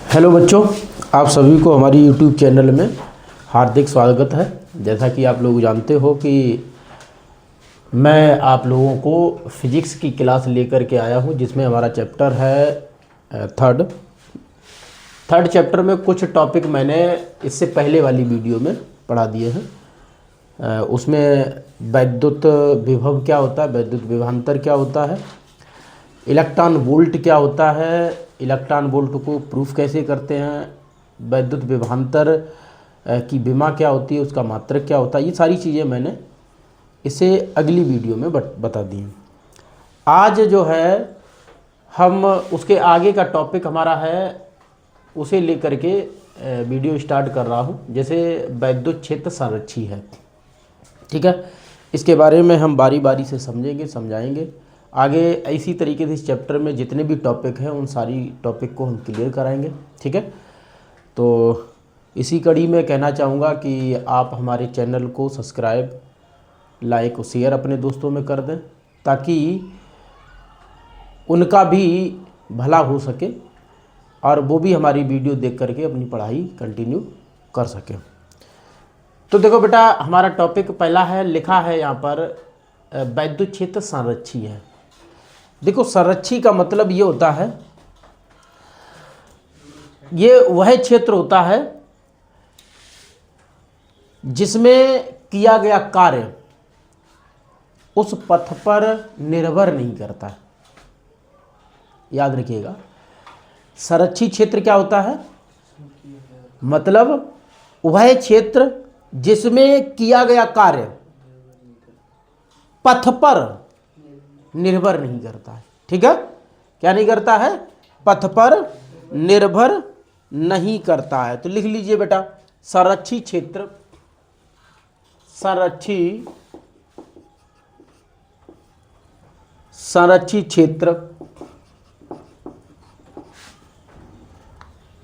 Hello बच्चों, आप सभी को हमारी यूट्यूब चैनल में हार्दिक स्वागत है। जैसा कि आप लोग जानते हो कि मैं आप लोगों को फिजिक्स की क्लास लेकर के आया हूं, जिसमें हमारा चैप्टर है थर्ड चैप्टर में कुछ टॉपिक मैंने इससे पहले वाली वीडियो में पढ़ा दिए हैं। उसमें वैद्युत विभव क्या होता है, वैद्युत विभवांतर क्या होता है, इलेक्ट्रॉन वोल्ट क्या होता है, इलेक्ट्रॉन वोल्ट को प्रूफ कैसे करते हैं, वैद्युत विभवांतर की विमा क्या होती है, उसका मात्रक क्या होता है, ये सारी चीज़ें मैंने इसे अगली वीडियो में बता दी हैं। आज जो है हम उसके आगे का टॉपिक हमारा है, उसे लेकर के वीडियो स्टार्ट कर रहा हूँ। जैसे वैद्युत क्षेत्र संरक्षी है, ठीक है। इसके बारे में हम बारी बारी से समझाएंगे। आगे इसी तरीके से इस चैप्टर में जितने भी टॉपिक हैं उन सारी टॉपिक को हम क्लियर कराएंगे, ठीक है। तो इसी कड़ी में कहना चाहूँगा कि आप हमारे चैनल को सब्सक्राइब, लाइक और शेयर अपने दोस्तों में कर दें, ताकि उनका भी भला हो सके और वो भी हमारी वीडियो देख करके अपनी पढ़ाई कंटिन्यू कर सकें। तो देखो बेटा, हमारा टॉपिक पहला है, लिखा है यहाँ पर वैद्युत क्षेत्र संरक्षी है। देखो, संरक्षी का मतलब ये होता है, ये वह क्षेत्र होता है जिसमें किया गया कार्य उस पथ पर निर्भर नहीं करता है। याद रखिएगा, संरक्षी क्षेत्र क्या होता है, मतलब वह क्षेत्र जिसमें किया गया कार्य पथ पर निर्भर नहीं करता है, ठीक है। क्या नहीं करता है, पथ पर निर्भर नहीं करता है। तो लिख लीजिए बेटा, संरक्षी क्षेत्र, संरक्षी क्षेत्र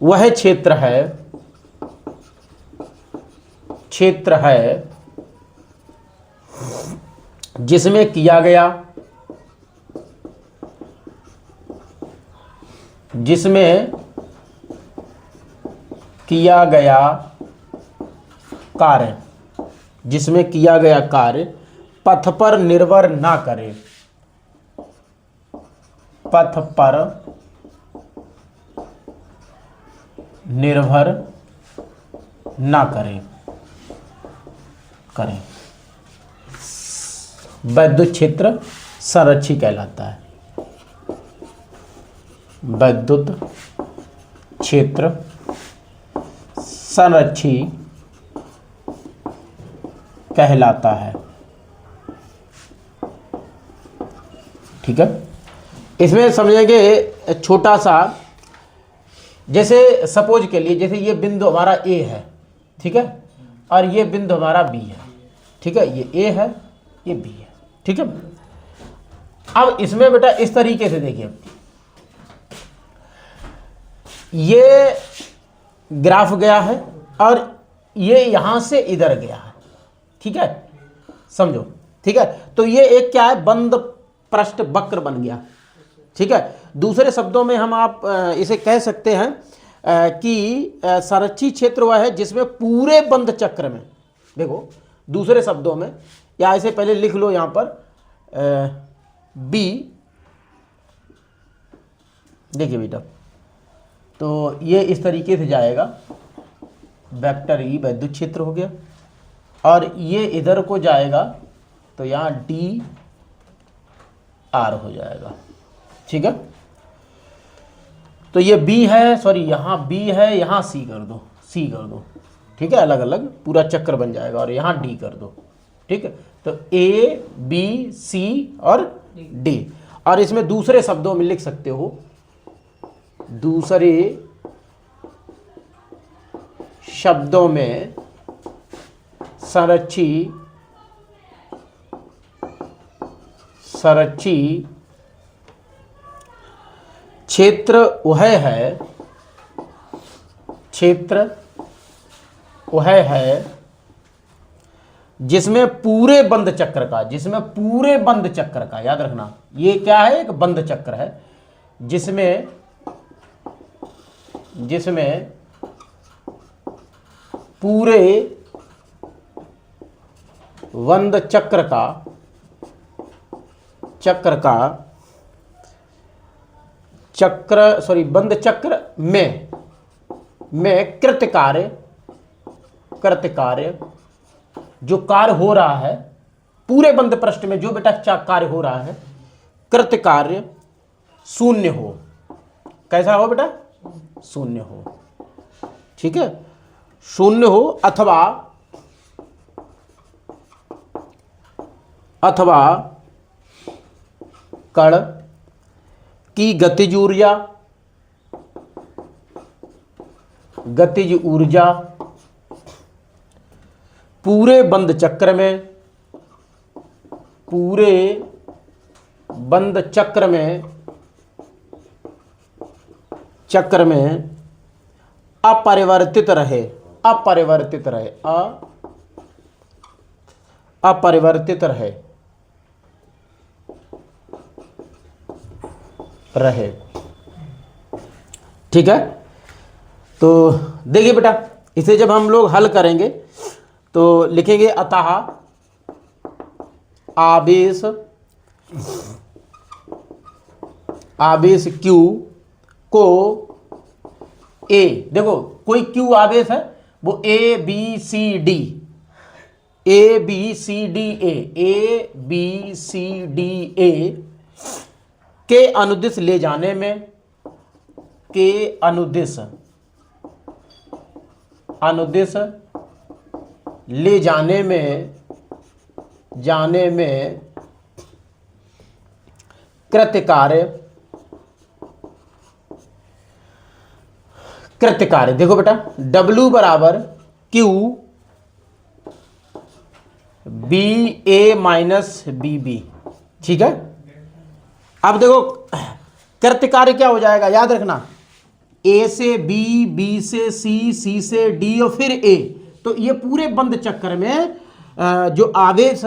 वह क्षेत्र है जिसमें किया गया कार्य पथ पर निर्भर ना करे, पथ पर निर्भर ना करें वैद्युत क्षेत्र संरक्षी कहलाता है। वैद्युत क्षेत्र संरक्षी कहलाता है, ठीक है। इसमें समझेंगे छोटा सा, जैसे सपोज के लिए, जैसे ये बिंदु हमारा ए है, ठीक है, और ये बिंदु हमारा बी है, ठीक है। ये ए है, ये बी है, ठीक है। अब इसमें बेटा इस तरीके से देखिए, ये ग्राफ गया है और ये यहां से इधर गया है, ठीक है, समझो, ठीक है। तो ये एक क्या है, बंद पृष्ठ वक्र बन गया, ठीक है। दूसरे शब्दों में हम आप इसे कह सकते हैं कि संरक्षी क्षेत्र वह है जिसमें पूरे बंद चक्र में, देखो दूसरे शब्दों में, या इसे पहले लिख लो यहां पर बी, देखिए बेटा, तो ये इस तरीके से जाएगा, वेक्टर ई वैद्युत क्षेत्र हो गया, और ये इधर को जाएगा तो यहाँ डी आर हो जाएगा, ठीक है। तो ये बी है, सॉरी यहाँ बी है, यहाँ सी कर दो, ठीक है, अलग अलग पूरा चक्र बन जाएगा, और यहाँ डी कर दो, ठीक है। तो ए बी सी और डी, और इसमें दूसरे शब्दों में लिख सकते हो, दूसरे शब्दों में संरक्षी क्षेत्र वह है जिसमें पूरे बंद चक्र का, याद रखना ये क्या है, एक बंद चक्र है जिसमें जिसमें पूरे बंद चक्र बंद चक्र में कृत कार्य जो कार्य हो रहा है, पूरे बंद पृष्ठ में जो बेटा कार्य हो रहा है, कृत कार्य शून्य हो। कैसा हो बेटा? शून्य हो। ठीक है, शून्य हो अथवा कण की गतिज ऊर्जा पूरे बंद चक्र में अपरिवर्तित रहे। ठीक है, तो देखिए बेटा, इसे जब हम लोग हल करेंगे तो लिखेंगे अतः आवेश Q को A, देखो कोई Q आवेश है, वो A B C D A के अनुदिश ले जाने में, ले जाने में कृत कार्य देखो बेटा, W बराबर Q BA माइनस BB। ठीक है, अब देखो कृत कार्य क्या हो जाएगा, याद रखना, A से B, B से C, C से D और फिर A। तो ये पूरे बंद चक्र में जो आवेश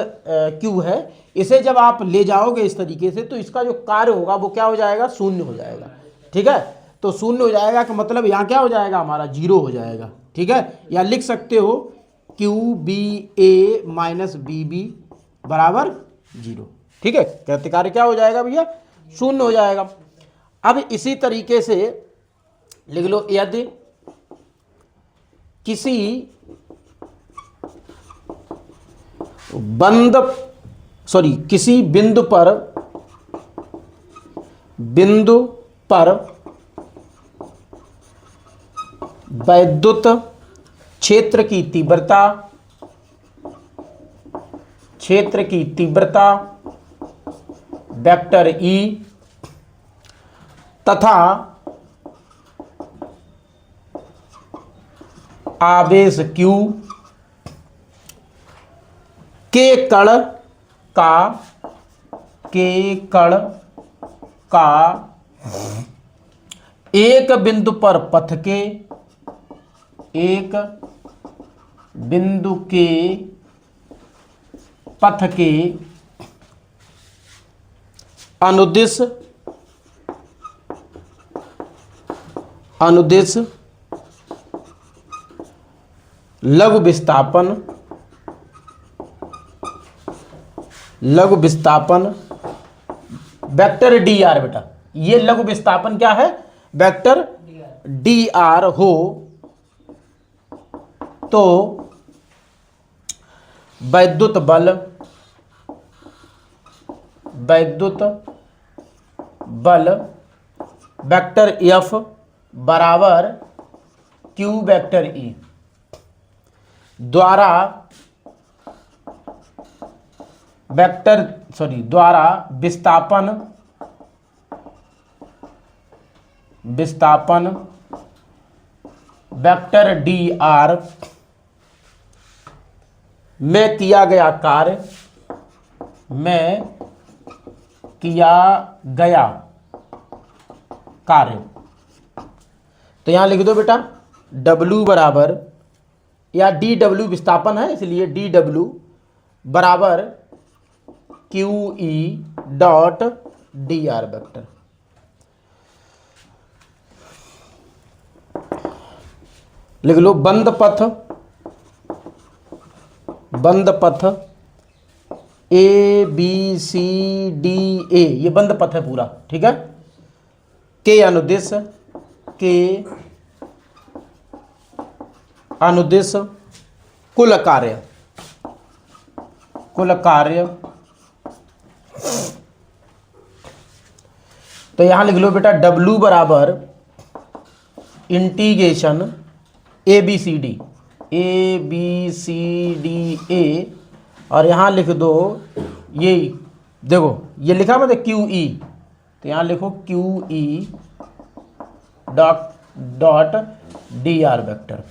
Q है, इसे जब आप ले जाओगे इस तरीके से, तो इसका जो कार्य होगा वो क्या हो जाएगा? शून्य हो जाएगा। ठीक है, तो शून्य हो जाएगा का मतलब यहाँ क्या हो जाएगा? हमारा जीरो हो जाएगा। ठीक है, या लिख सकते हो QBA माइनस BB बराबर जीरो। ठीक है, कृत कार्य क्या हो जाएगा भैया? शून्य हो जाएगा। अब इसी तरीके से लिख लो, यदि किसी बिंदु पर वैद्युत क्षेत्र की तीव्रता वेक्टर E तथा आवेश Q के कण का एक बिंदु के पथ के अनुदिश लघु विस्थापन वेक्टर dr बेटा, ये लघु विस्थापन क्या है? वेक्टर dr हो, तो वैद्युत बल वेक्टर F बराबर Q वेक्टर E द्वारा विस्थापन वेक्टर dr में किया गया कार्य। तो यहां लिख दो बेटा, W बराबर, या dW विस्थापन है इसलिए dW बराबर QE डॉट dr वेक्टर। लिख लो बंद पथ, बंद पथ ABCD A, ये बंद पथ है पूरा, ठीक है। के अनुदेश, के अनुदेश कुल कार्य, कुल कार्य। तो यहां लिख लो बेटा W बराबर इंटीग्रेशन ABCD A, और यहां लिख दो ये, देखो ये लिखा मतलब QE, तो यहां लिखो QE डॉट DR वेक्टर,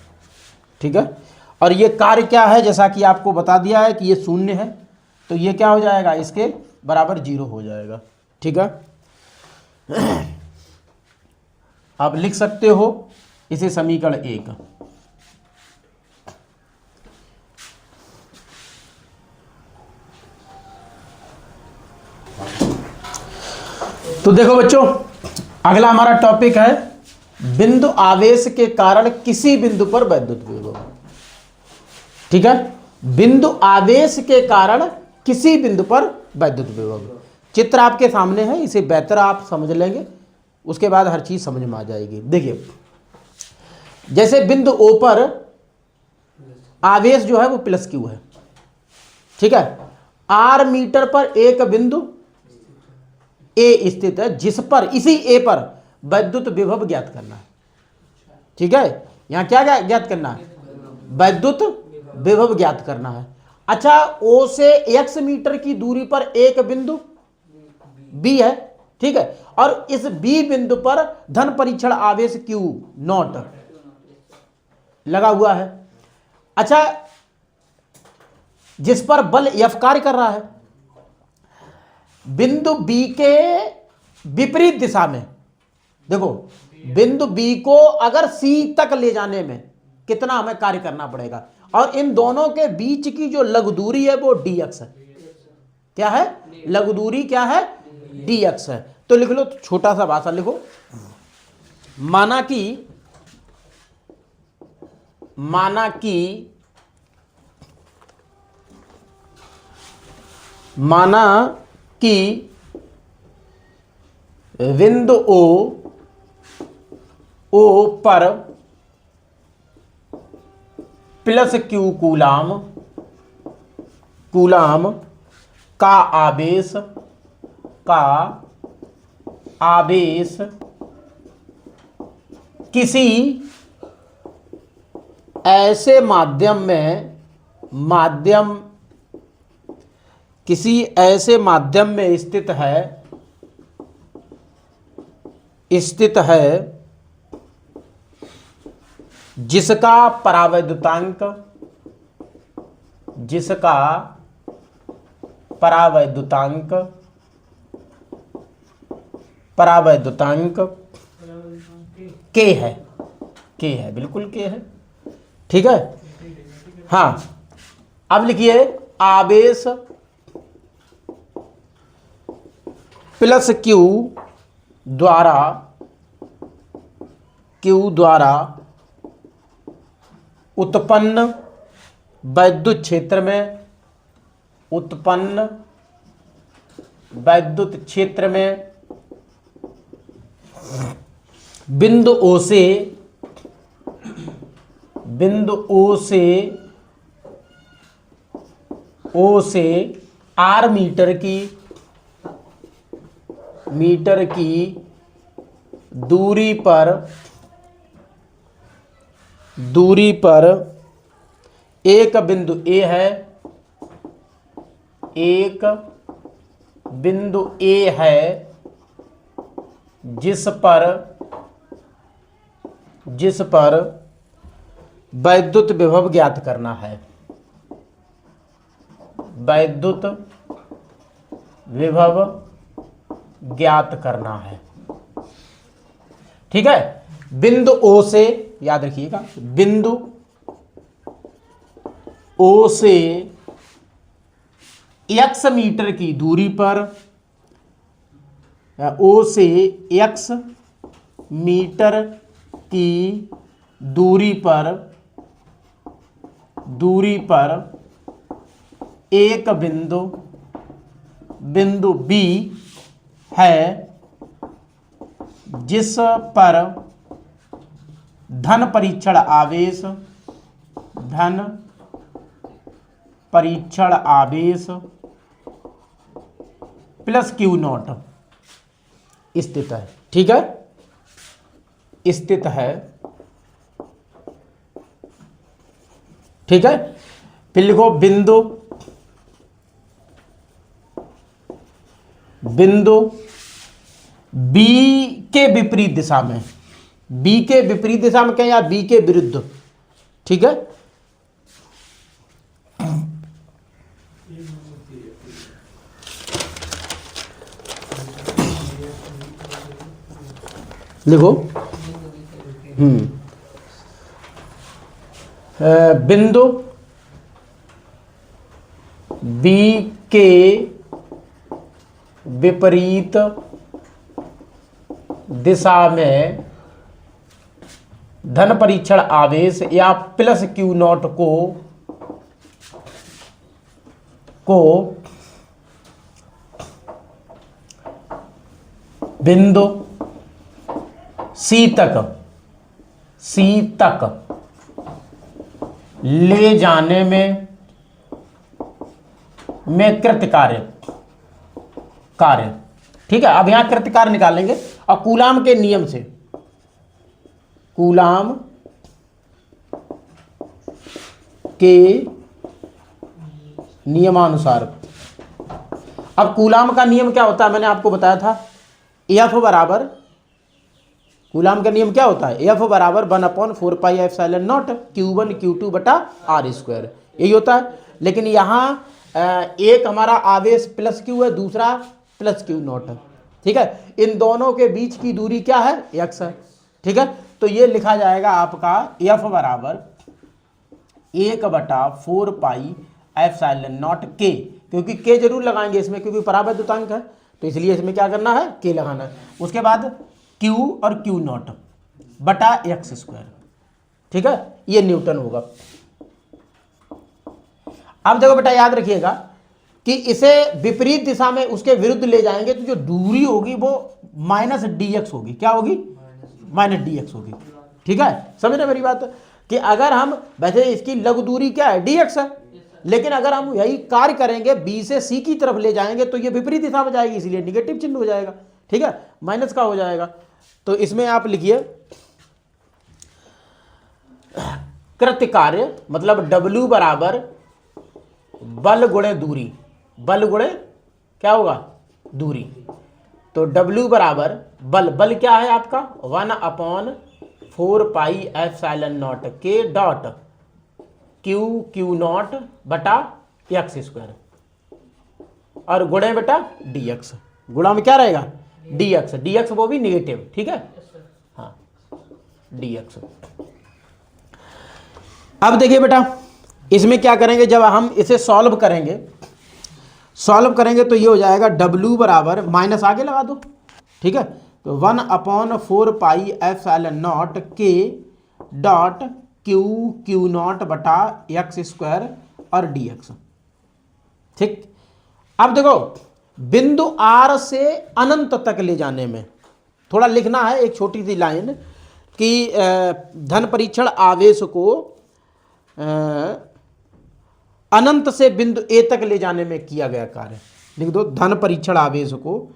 ठीक है। और ये कार्य क्या है, जैसा कि आपको बता दिया है कि ये शून्य है, तो ये क्या हो जाएगा, इसके बराबर 0 हो जाएगा, ठीक है। आप लिख सकते हो इसे समीकरण 1। तो देखो बच्चों, अगला हमारा टॉपिक है बिंदु आवेश के कारण किसी बिंदु पर वैद्युत विभव, ठीक है। बिंदु आवेश के कारण किसी बिंदु पर वैद्युत विभव, चित्र आपके सामने है, इसे बेहतर आप समझ लेंगे, उसके बाद हर चीज समझ में आ जाएगी। देखिए जैसे बिंदु O पर आवेश जो है वो +Q है, ठीक है। R मीटर पर एक बिंदु A स्थित है, जिस पर, इसी A पर वैद्युत विभव ज्ञात करना है, ठीक है। यहां क्या ज्ञात करना है, वैद्युत विभव ज्ञात करना है। अच्छा, O से x मीटर की दूरी पर एक बिंदु B है, ठीक है, और इस B बिंदु पर धन परीक्षण आवेश Q नॉट लगा हुआ है। अच्छा, जिस पर बल F कार्य कर रहा है, बिंदु B के विपरीत दिशा में, देखो बिंदु B को अगर C तक ले जाने में कितना हमें कार्य करना पड़ेगा, और इन दोनों के बीच की जो लघु दूरी है वो dx है। क्या है, लघु दूरी क्या है, dx है। तो लिख लो, छोटा सा भाषा लिखो, माना कि बिंदु O पर +Q कूलाम का आवेश किसी ऐसे माध्यम में स्थित है जिसका परावैद्युतांक K है, बिल्कुल K है, ठीक है। हाँ, अब लिखिए आवेश +Q द्वारा उत्पन्न वैद्युत क्षेत्र में बिंदु O से R मीटर की दूरी पर एक बिंदु A है, जिस पर वैद्युत विभव ज्ञात करना है, ठीक है। बिंदु O से, याद रखिएगा, बिंदु O से x मीटर की दूरी पर, O से x मीटर की दूरी पर एक बिंदु B है जिस पर धन परीक्षण आवेश प्लस Q नॉट स्थित है। ठीक है, स्थित है। ठीक है, फिर लिखो बिंदु B के विपरीत दिशा में, B के विपरीत दिशा में क्या, या B के विरुद्ध। ठीक है, लिखो बिंदु B के विपरीत दिशा में धन परीक्षण आवेश या प्लस Q नॉट को बिंदु C तक ले जाने में कृत कार्य। ठीक है, अब यहां कृत कार्य निकालेंगे और कूलाम के नियम से, कूलाम के नियमानुसार। अब कूलाम का नियम क्या होता है, मैंने आपको बताया था, F बराबर, कूलाम का नियम क्या होता है, F बराबर 1/4πε0 Q1 Q2 बटा R स्क्वायर, यही होता है। लेकिन यहाँ एक हमारा आवेश प्लस Q है, दूसरा प्लस Q नॉट है। ठीक है, इन दोनों के बीच की दूरी क्या है, x है। ठीक है, तो ये लिखा जाएगा आपका F बराबर 1/4πε0 K, क्योंकि K जरूर लगाएंगे इसमें, क्योंकि परावैद्युतांक है, तो इसलिए इसमें क्या करना है, K लगाना है। उसके बाद Q और Q नॉट बटा x स्क्वायर। ठीक है, ये न्यूटन होगा। अब देखो बेटा, याद रखिएगा कि इसे विपरीत दिशा में उसके विरुद्ध ले जाएंगे तो जो दूरी होगी वो माइनस dx होगी। क्या होगी, माइनस dx होगी। ठीक है, समझ रहे मेरी बात, कि अगर हम, वैसे इसकी लघु दूरी क्या है, dx है, लेकिन अगर हम यही कार्य करेंगे B से C की तरफ ले जाएंगे तो ये विपरीत दिशा में जाएगी, इसलिए निगेटिव चिन्ह हो जाएगा। ठीक है, माइनस का हो जाएगा। तो इसमें आप लिखिए कृत्य कार्य, मतलब W बराबर बल गुणे दूरी, बल गुणे क्या होगा, दूरी। तो W बराबर बल क्या है आपका, 1/4πε0 K डॉट Q नॉट बटा x स्क्वायर, और गुणे बेटा dx, गुणा में क्या रहेगा, dx वो भी निगेटिव। ठीक है, हाँ dx। अब देखिए बेटा, इसमें क्या करेंगे, जब हम इसे सॉल्व करेंगे तो ये हो जाएगा W बराबर, माइनस आगे लगा दो। ठीक है, तो 1/4πε0 K डॉट Q नॉट बटा x स्क्वायर और dx। ठीक, अब देखो बिंदु R से अनंत तक ले जाने में थोड़ा लिखना है, एक छोटी सी लाइन कि धन परीक्षण आवेश को अनंत से बिंदु A तक ले जाने में किया गया कार्य। लिख दो, धन परीक्षण आवेश को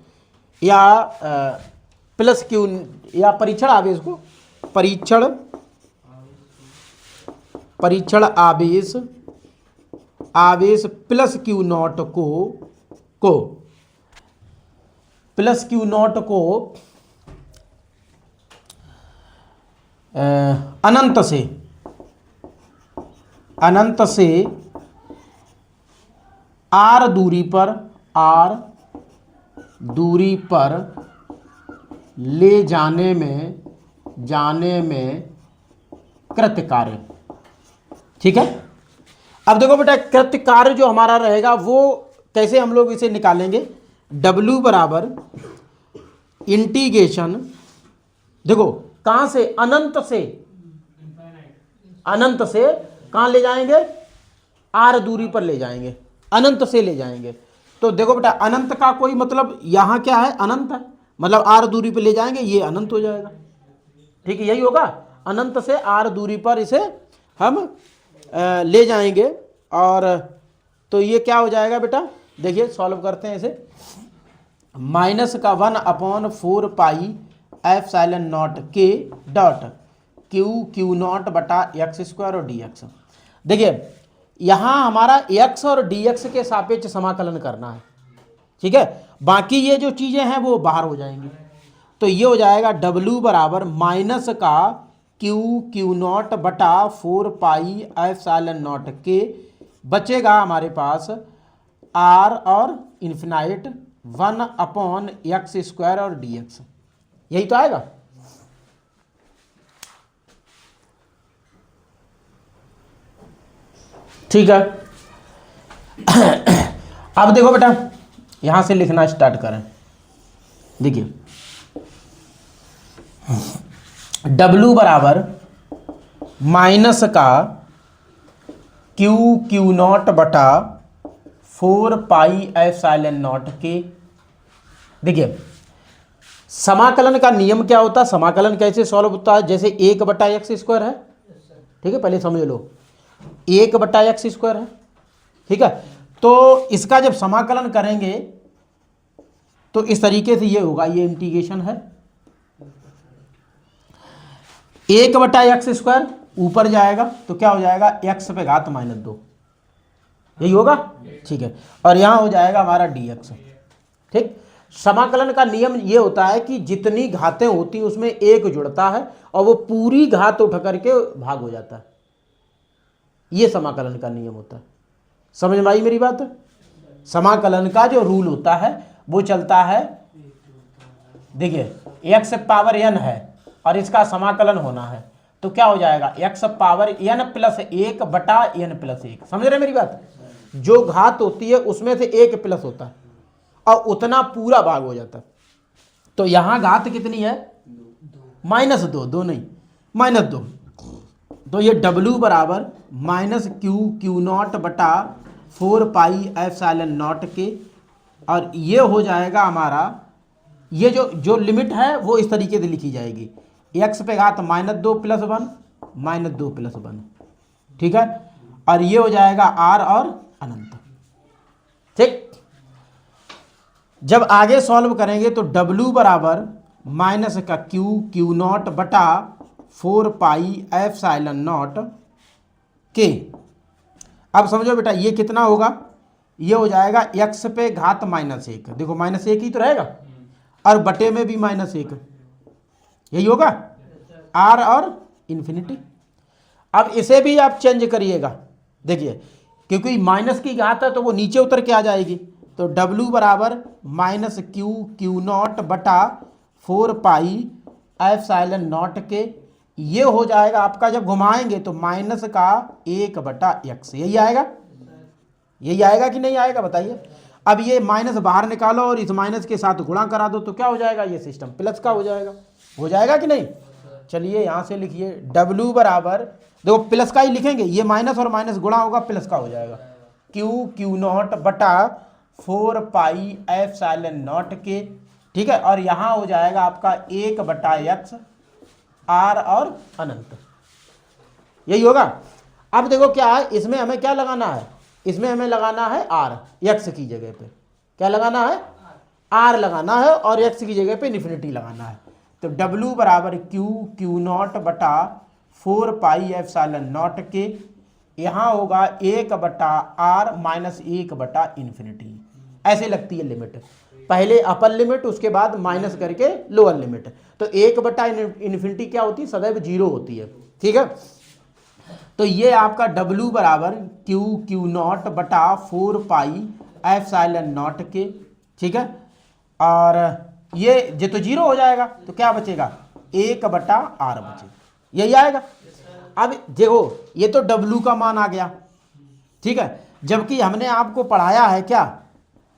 या प्लस Q, या परीक्षण आवेश को, परीक्षण आवेश प्लस Q नॉट को प्लस Q नॉट को अनंत से R दूरी पर ले जाने में कृत्य कार्य। ठीक है, अब देखो बेटा, कृत्य कार्य जो हमारा रहेगा वो कैसे हम लोग इसे निकालेंगे, W बराबर इंटीग्रेशन, देखो कहां से, अनंत से अनंत से कहाँ ले जाएंगे, आर दूरी पर ले जाएंगे, अनंत से ले जाएंगे। तो देखो बेटा अनंत का कोई मतलब यहाँ क्या है, अनंत है, मतलब आर दूरी पर ले जाएंगे, ये अनंत हो जाएगा। ठीक है, यही होगा, अनंत से आर दूरी पर इसे हम ले जाएंगे। और तो ये क्या हो जाएगा बेटा, देखिए सॉल्व करते हैं इसे। माइनस का 1/4 पाई एप्सिलॉन नॉट के डॉट क्यू नॉट बटा एक्स स्क्वायर और डी एक्स। देखिए यहाँ हमारा एक्स और डी एक्स के सापेक्ष समाकलन करना है, ठीक है, बाकी ये जो चीज़ें हैं वो बाहर हो जाएंगी। तो ये हो जाएगा W बराबर माइनस का क्यू नॉट बटा 4 पाई एप्सिलॉन नॉट के, बचेगा हमारे पास आर और इन्फिनाइट 1/x स्क्वायर और dx, यही तो आएगा। ठीक है, अब देखो बेटा यहां से लिखना स्टार्ट करें। देखिए W बराबर माइनस का क्यू नॉट बटा 4 पाई एप्सिलॉन नॉट के। देखिए समाकलन का नियम क्या होता है, समाकलन कैसे सॉल्व होता है, जैसे 1/x स्क्वायर है, ठीक है, पहले समझ लो 1/x स्क्वायर है, ठीक है। तो इसका जब समाकलन करेंगे तो इस तरीके से ये होगा, ये इंटीग्रेशन है 1/x स्क्वायर, ऊपर जाएगा तो क्या हो जाएगा, x पे घात -2, यही होगा, ठीक है, और यहां हो जाएगा हमारा dx। ठीक, समाकलन का नियम ये होता है कि जितनी घातें होती हैं उसमें एक जुड़ता है और वो पूरी घात उठ करके भाग हो जाता है, ये समाकलन का नियम होता है। समझ में आई मेरी बात? समाकलन का जो रूल होता है वो चलता है, देखिए x पावर n है और इसका समाकलन होना है तो क्या हो जाएगा, x पावर n प्लस 1 बटा n प्लस 1। समझ रहे मेरी बात? जो घात होती है उसमें से एक प्लस होता है और उतना पूरा भाग हो जाता है। तो यहां घात कितनी है, -2, दो नहीं -2। तो ये W बराबर माइनस क्यू नॉट बटा 4 पाई एप्सिलॉन नॉट के, और ये हो जाएगा हमारा, ये जो लिमिट है वो इस तरीके से लिखी जाएगी, x पे घात -2 + 1 -2 + 1, ठीक है, और ये हो जाएगा r और अनंत। ठीक, जब आगे सॉल्व करेंगे तो W बराबर माइनस का क्यू नॉट बटा 4 पाई एप्सिलॉन नॉट के। अब समझो बेटा ये कितना होगा, ये हो जाएगा x पे घात -1, देखो -1 ही तो रहेगा और बटे में भी -1, यही होगा, r और इन्फिनिटी। अब इसे भी आप चेंज करिएगा, देखिए क्योंकि माइनस की घात है तो वो नीचे उतर के आ जाएगी। तो W बराबर माइनस क्यू नॉट बटा 4 पाई एप्सिलॉन नॉट के, ये हो जाएगा आपका, जब घुमाएंगे तो माइनस का 1/x, यही आएगा, यही आएगा कि नहीं आएगा बताइए। अब ये माइनस बाहर निकालो और इस माइनस के साथ गुणा करा दो तो क्या हो जाएगा, ये सिस्टम प्लस का हो जाएगा कि नहीं। चलिए यहां से लिखिए W बराबर, देखो प्लस का ही लिखेंगे, ये माइनस और माइनस गुणा होगा प्लस का हो जाएगा, क्यू नॉट बटा 4 पाई एप्सिलॉन नॉट के, ठीक है, और यहां हो जाएगा आपका 1/x r और अनंत, यही होगा। अब देखो क्या है, इसमें हमें क्या लगाना है, इसमें हमें लगाना है r, x की जगह पे क्या लगाना है, r लगाना है, और x की जगह पे इन्फिनिटी लगाना है। तो W बराबर क्यू नॉट बटा 4 पाई एप्सिलॉन नॉट के, यहाँ होगा 1/r माइनस 1/इन्फिनिटी, ऐसे लगती है लिमिट, पहले अपर लिमिट उसके बाद माइनस करके लोअर लिमिट। तो 1/इन्फिनिटी क्या होती है, सदैव 0 होती है, ठीक है। तो ये आपका W बराबर क्यू नॉट बटा 4 पाई एप्सिलॉन नॉट के, ठीक है, और ये तो 0 हो जाएगा तो क्या बचेगा, 1/r बचेगा, यही आएगा। अब देखो ये तो W का मान आ गया, ठीक है, जबकि हमने आपको पढ़ाया है क्या,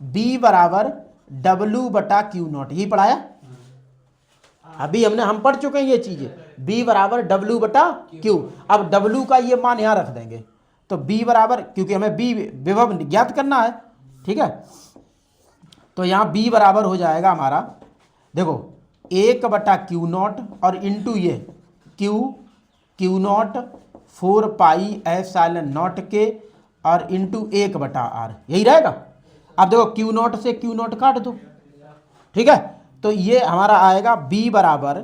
B बराबर W/Q0, यही पढ़ाया, अभी हम पढ़ चुके हैं ये चीजें। B बराबर W बटा Q। अब W का ये मान यहाँ रख देंगे, तो B बराबर, क्योंकि हमें B विभव ज्ञात करना है, ठीक है, तो यहाँ B बराबर हो जाएगा हमारा, देखो 1 बटा क्यू नॉट और इंटू ये Q not 4 pi epsilon not के और इंटू 1 बटा आर, यही रहेगा। अब देखो क्यू नॉट से क्यू नॉट काट दो, ठीक है, तो ये हमारा आएगा B बराबर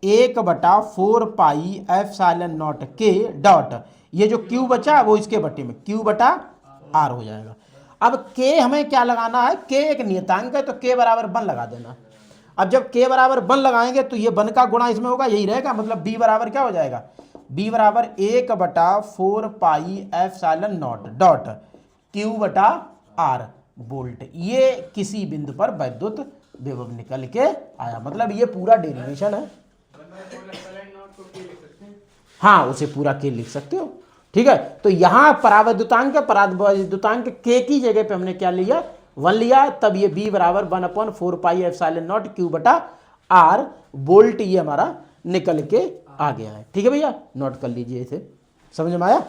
1 बटा 4 पाई एप्सिलॉन नॉट के डॉट, ये जो Q बचा वो इसके बटे में Q बटा R हो जाएगा। अब K हमें क्या लगाना है, K एक नियतांक है, तो K बराबर 1 लगा देना। अब जब K बराबर 1 लगाएंगे तो ये 1 का गुणा इसमें होगा, यही रहेगा, मतलब B बराबर क्या हो जाएगा, B बराबर 1 बटा 4 pi epsilon not dot Q बटा R वोल्ट। ये किसी बिंदु पर वैद्युत विभव निकल के आया, मतलब ये पूरा डेरिवेशन है। हाँ, उसे पूरा K लिख सकते हो, ठीक है। तो यहाँ परावैद्युतांक K की जगह पे हमने क्या लिया, 1 लिया, तब ये B बराबर 1/4 पाई एप्सिलॉन नॉट Q बटा R वोल्ट ये हमारा निकल के आ गया है, ठीक है भैया, नोट कर लीजिए इसे, समझ में आया।